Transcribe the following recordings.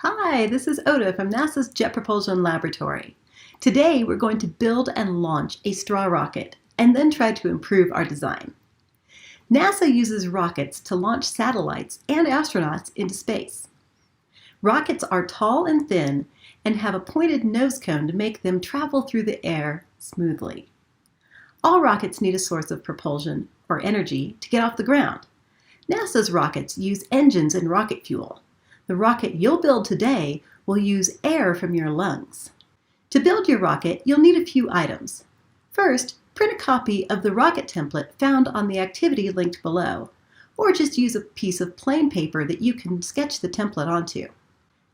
Hi, this is Oda from NASA's Jet Propulsion Laboratory. Today we're going to build and launch a straw rocket and then try to improve our design. NASA uses rockets to launch satellites and astronauts into space. Rockets are tall and thin and have a pointed nose cone to make them travel through the air smoothly. All rockets need a source of propulsion, or energy, to get off the ground. NASA's rockets use engines and rocket fuel. The rocket you'll build today will use air from your lungs. To build your rocket, you'll need a few items. First, print a copy of the rocket template found on the activity linked below, or just use a piece of plain paper that you can sketch the template onto.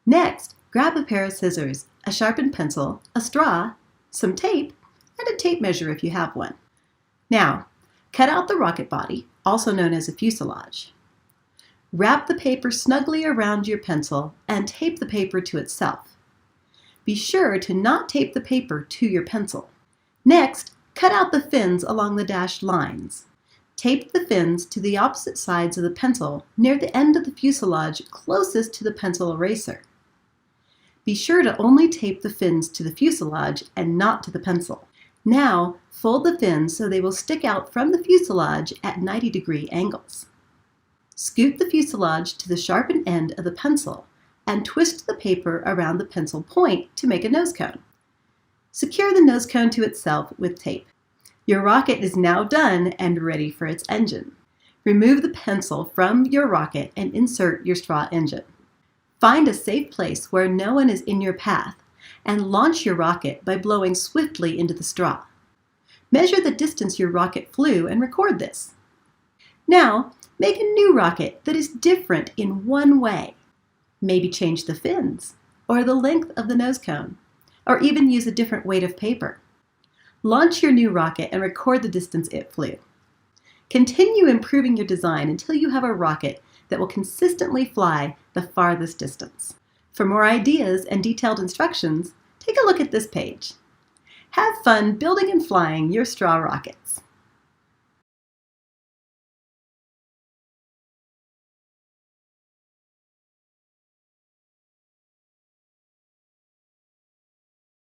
Next, grab a pair of scissors, a sharpened pencil, a straw, some tape, and a tape measure if you have one. Now, cut out the rocket body, also known as a fuselage. Wrap the paper snugly around your pencil and tape the paper to itself. Be sure to not tape the paper to your pencil. Next, cut out the fins along the dashed lines. Tape the fins to the opposite sides of the pencil near the end of the fuselage closest to the pencil eraser. Be sure to only tape the fins to the fuselage and not to the pencil. Now, fold the fins so they will stick out from the fuselage at 90-degree angles. Scoot the fuselage to the sharpened end of the pencil and twist the paper around the pencil point to make a nose cone. Secure the nose cone to itself with tape. Your rocket is now done and ready for its engine. Remove the pencil from your rocket and insert your straw engine. Find a safe place where no one is in your path and launch your rocket by blowing swiftly into the straw. Measure the distance your rocket flew and record this. Now, make a new rocket that is different in one way. Maybe change the fins, or the length of the nose cone, or even use a different weight of paper. Launch your new rocket and record the distance it flew. Continue improving your design until you have a rocket that will consistently fly the farthest distance. For more ideas and detailed instructions, take a look at this page. Have fun building and flying your straw rockets.